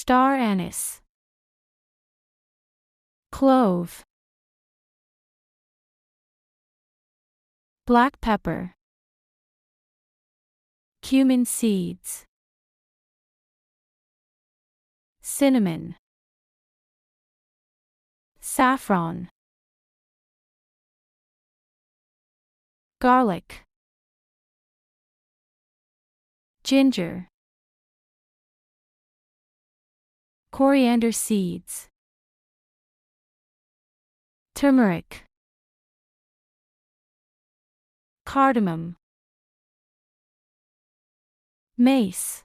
Star anise. Clove. Black pepper. Cumin seeds. Cinnamon. Saffron. Garlic. Ginger. Coriander seeds. Turmeric. Cardamom. Mace.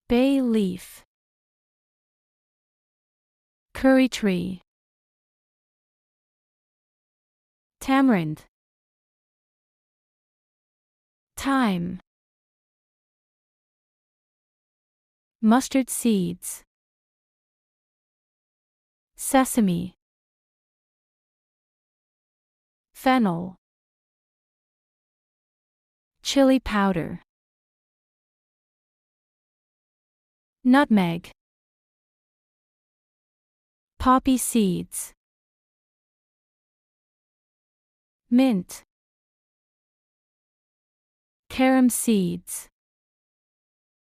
Bay leaf. Curry tree. Tamarind. Thyme. Mustard seeds. Sesame. Fennel. Chili powder. Nutmeg. Poppy seeds. Mint. Carom seeds.